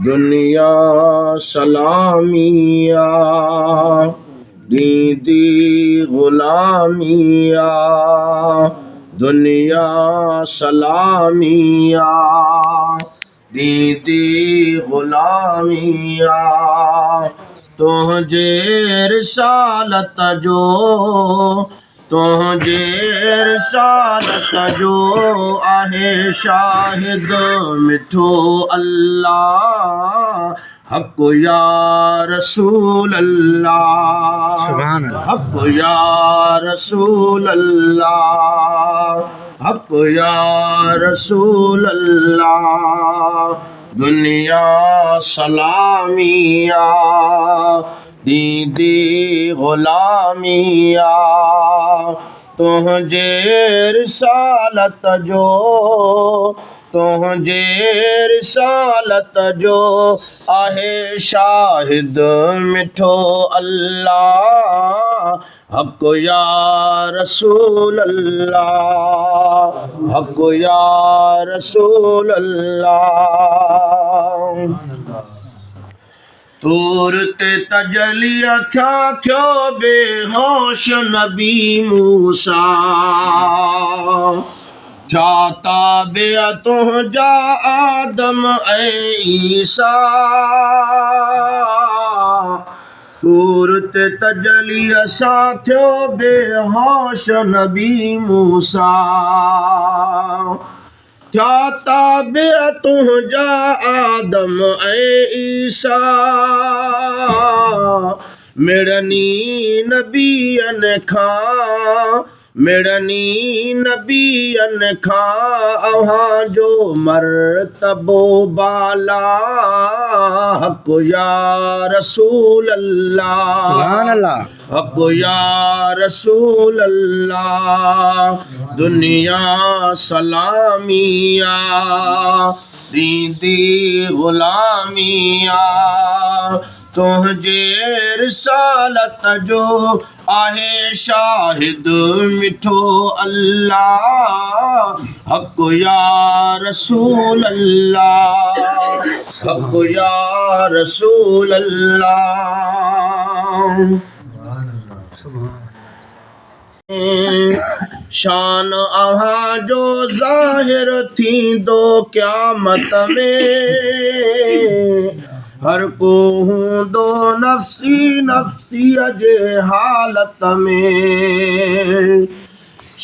दुनिया सलामिया दीदी गुलामिया दुनिया सलामिया दीदी गुलामिया तुझे रिसालत जो तुझे रिसालत जो आहे शाहिद मिठो अल्लाह हक या रसूल अल्लाह सुभान अल्लाह हक या रसूल अल्लाह हक या रसूल अल्लाह दुनिया सलामिया दीदी गुलामिया तुझे रिसालत जो तुझे रिसालत जो आहे शाहिद मिठो अल्लाह हक या रसूल अल्लाह हक या रसूल अल्लाह तूर ते तजलिया थियो बेहोश नबी मूसा छा ताबे तुंहिंजा आदम ऐं ईसा तूर ते तजलिया सां थियो बेहोश नबी मूसा छा ताबे तुंहिंजा आदम ऐं ईसा मिड़नी नबीअनि खां मिड़नी नबीअनि खां अव्हांजो मर्तबो बाला हक या रसूल अल्लाह सुभान अल्लाह हक या रसूल अल्लाह दुनिया सलामिया दीदी गुलामिया तुझे रिसालत जो आहे शाहिद मिठो अल्लाह हक या रसूल अल्लाह हक या रसूल अल्लाह शान अव्हांजो ज़ाहिर थींदो क़यामत में हर को हूंदो नफ़्सी नफ़्सीअ जे हालत में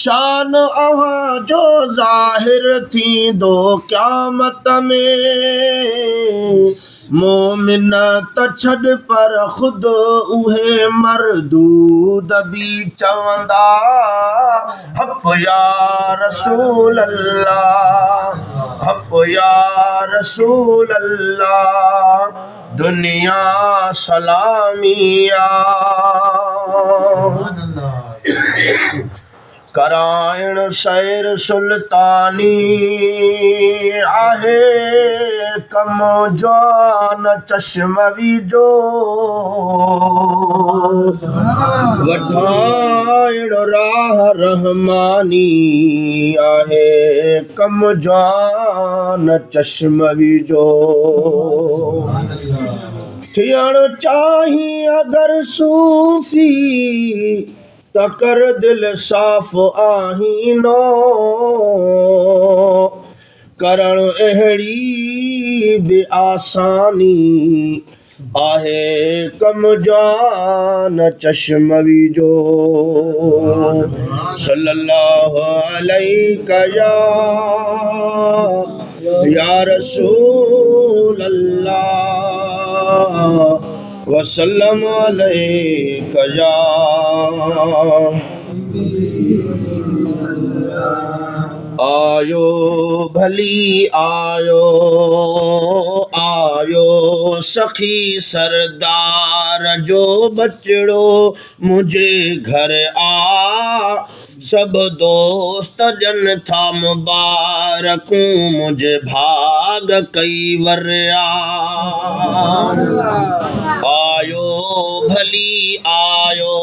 शान अव्हांजो ज़ाहिर थींदो क़यामत में मोमिन त छॾ पर ख़ुद उहे मरदूद बि चवंदा हक या रसूल अल्लाह हक या रसूल अल्लाह दुनिया सलामिया कराइण सैर सुल्तानी आहे कम जान चश्मवी जो वठाइण राह रहमानी आहे कम जान चश्मवी जो थियण चाही अगर सूफी तकर दिल साफ़ आहीनो करण अहिड़ी बि आसानी आहे कम जान चश्मवी जो सल्लल्लाहु अलैका या रसूल अल्लाह वसल्लम अलैका या आयो भली आयो आयो सखी सरदार जो बचड़ो मुझे घर आ सब दोस्त जन था मुबारकूं मुझे भाग कई वर्या आयो भली आयो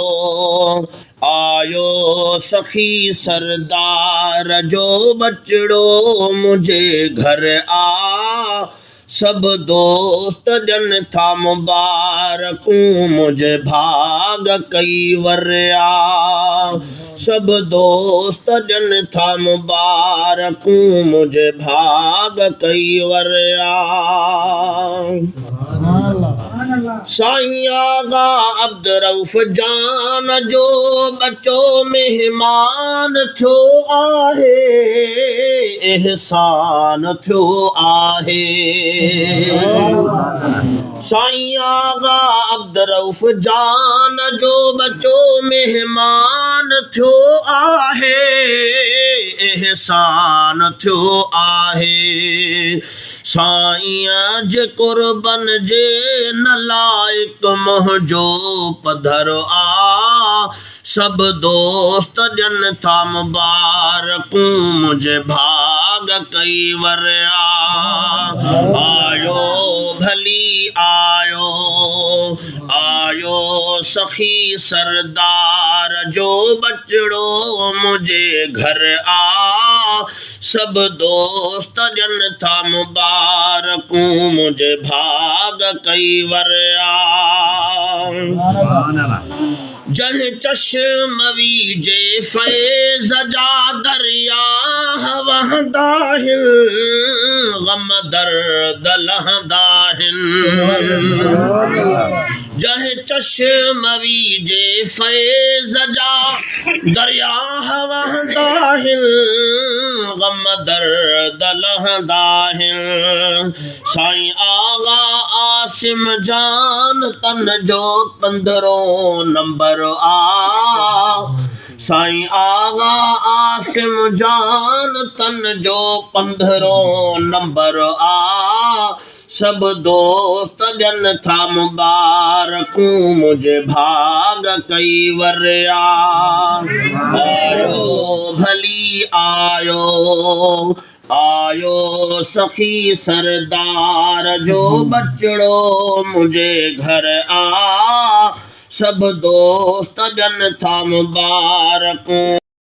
आयो सखी सरदार जो बचड़ो मुझे घर आ सब दोस्त जन था मुबारकूं मुझे भाग कई वरिया सब दोस्त जन था मुबारकूं मुझे भाग कई वरिया साईं आगा अब्द रऊफ जान जो बच्चो मेहमान थियो आहे एहसान थियो आहे साईं आगा अब्द रऊफ जान जो बच्चो मेहमान थियो आहे एहसान थियो आहे साईं जे कुर्बन जे नलाइक मुंहिंजो पधर आ सब दोस्त जन था मुबारकूं मुझे भाग कई वरिया आयो भली आयो आयो सखी सरदार जो बचड़ो मुझे घर आ सब दोस्त जन था मुबारकूं मुझे भाग कई वरिया जन चश्मवी जे फैज़ जा दरिया वहंदा आहिनि ग़म दर्द लहंदा आहिनि जह चश्मवी जे फैज़ जा दरिया वहंदा आहिनि ग़म दर्द लहंदा आहिनि साईं आगा आसिम जान तन जो 15 नंबर आ साईं आगा आसिम जान तन जो 15 नंबर आ सब दोस्त जन था मुबारकूं मुझे भाग कई वरिया आयो भली आयो आयो सखी सरदार जो बचड़ो मुझे घर आ सब दोस्त जन था मुबारकूं